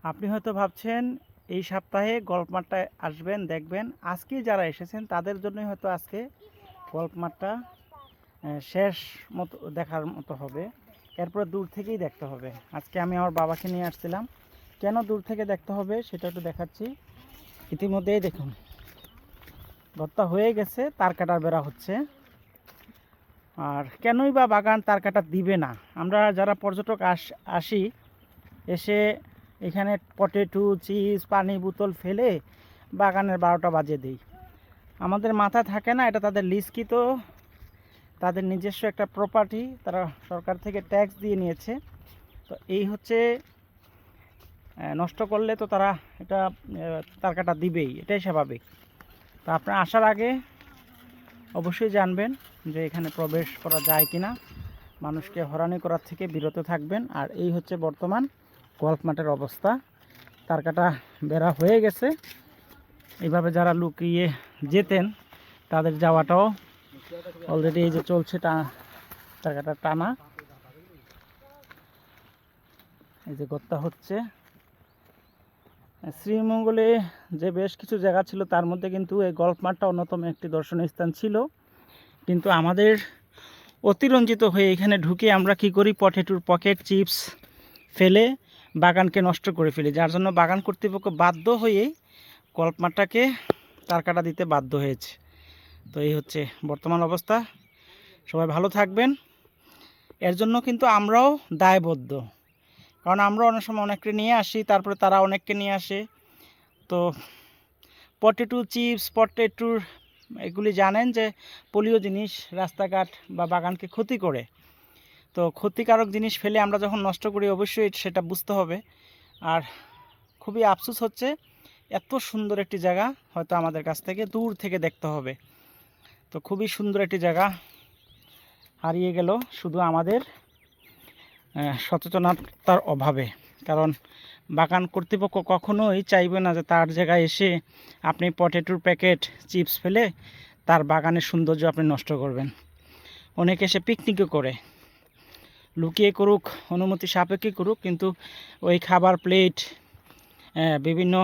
আপনি হয়তো ভাবছেন এই সপ্তাহে গল্ফ মাঠটায় আসবেন, দেখবেন। আজকে যারা এসেছেন তাদের জন্যই হয়তো আজকে গল্ফ মাঠটা শেষ মতো দেখার মতো হবে। এরপরে দূর থেকেই দেখতে হবে। আজকে আমি আমার বাবাকে নিয়ে আসছিলাম। কেন দূর থেকে দেখতে হবে সেটা একটু দেখাচ্ছি। ইতিমধ্যেই দেখুন গর্তা হয়ে গেছে, তার কাটার বেড়া হচ্ছে। আর কেনই বা বাগান তার কাটা দিবে না? আমরা যারা পর্যটক আসি, এসে এখানে পটেটো, চিজ, পানি বোতল ফেলে বাগানের 12টা বাজিয়ে দিই। আমাদের মাথা থাকে না এটা তাদের লিজকৃত, তাদের নিজস্ব একটা প্রপার্টি, তারা সরকার থেকে ট্যাক্স দিয়ে নিয়েছে। তো এই হচ্ছে, নষ্ট করলে তো তারা এটা তার কাটা দিবেই, এটাই স্বাভাবিক। তো আপনারা আসার আগে অবশ্যই জানবেন যে এখানে প্রবেশ করা যায় কি না, মানুষকে হয়রানি করার থেকে বিরত থাকবেন। আর এই হচ্ছে বর্তমান গল্ফ মাঠের অবস্থা। তার কাটা বেড়া হয়ে গেছে। এইভাবে যারা লুকিয়ে যেতেন তাদের যাওয়াটাও অলরেডি এই যে চলছে, তার কাটা টানা, এই যে গর্তা হচ্ছে। শ্রীমঙ্গলে যে বেশ কিছু জায়গা ছিল তার মধ্যে কিন্তু এই গল্ফ মাঠটা অন্যতম একটি দর্শনীয় স্থান ছিল। কিন্তু আমাদের অতিরঞ্জিত হয়ে এখানে ঢুকে আমরা কি করি, পটেটোর পকেট, চিপস ফেলে বাগানকে নষ্ট করে ফেলি, যার জন্য বাগান কর্তৃপক্ষ বাধ্য হয়ে গল্ফ মাঠটাকে তার কাটা দিতে বাধ্য হয়েছে। তো এই হচ্ছে বর্তমান অবস্থা। সবাই ভালো থাকবেন। এর জন্য কিন্তু আমরাও দায়বদ্ধ, কারণ আমরা অনেক সময় অনেককে নিয়ে আসি, তারপরে তারা অনেককে নিয়ে আসে। তো পটেটো, চিপস, পটেটোর এগুলি জানেন যে পোলিও জিনিস রাস্তাঘাট বা বাগানকে ক্ষতি করে। তো ক্ষতিকারক জিনিস ফেলে আমরা যখন নষ্ট করি অবশ্যই সেটা বুঝতে হবে। আর খুবই আফসোস হচ্ছে, এত সুন্দর একটি জায়গা হয়তো আমাদের কাছ থেকে দূর থেকে দেখতে হবে। তো খুবই সুন্দর একটি জায়গা হারিয়ে গেল শুধু আমাদের সচেতনতার অভাবে। কারণ বাগান কর্তৃপক্ষ কখনোই চাইবে না যে তার জায়গায় এসে আপনি পটেটোর প্যাকেট, চিপস ফেলে তার বাগানের সৌন্দর্য আপনি নষ্ট করবেন। অনেকে এসে পিকনিকও করে, লুকিয়ে করুক, অনুমতি সাপেক্ষে করুক, কিন্তু ওই খাবার প্লেট, বিভিন্ন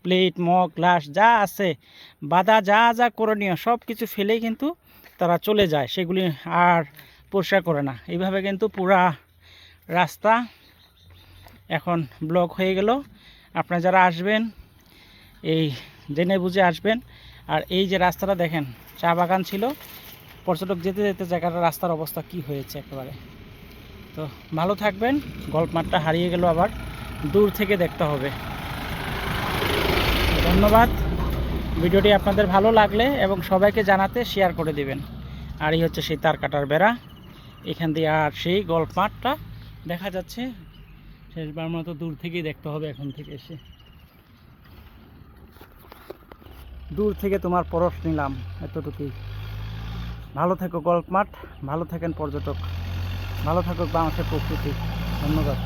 প্লেট, মগ, গ্লাস যা আছে, বাধা যা যা করণীয় সব কিছু ফেলেই কিন্তু তারা চলে যায়, সেগুলি আর পরিষ্কার করে না। এইভাবে কিন্তু পুরা রাস্তা এখন ব্লক হয়ে গেল। আপনারা যারা আসবেন এই জেনে বুঝে আসবেন। আর এই যে রাস্তাটা দেখেন, চা বাগান ছিল, পর্যটক যেতে যেতে জায়গাটা রাস্তার অবস্থা কি হয়েছে একেবারে। তো ভালো থাকবেন। গল্ফ মাঠটা হারিয়ে গেল, আবার দূর থেকে দেখতে হবে। ধন্যবাদ। ভিডিওটি আপনাদের ভালো লাগলে এবং সবাইকে জানাতে শেয়ার করে দিবেন। আর এই হচ্ছে সেই তার কাটার বেড়া, এখান দিয়ে আর সেই গল্ফ মাঠটা দেখা যাচ্ছে। শেষবার মতো দূর থেকেই দেখতে হবে, এখন থেকে এসে দূর থেকে তোমার পরশ নিলাম, এতটুকুই। ভালো থেকো গল্ফ মাঠ, ভালো থাকেন পর্যটক, ভালো থাকুক বাংলাদেশের প্রকৃতি। ধন্যবাদ।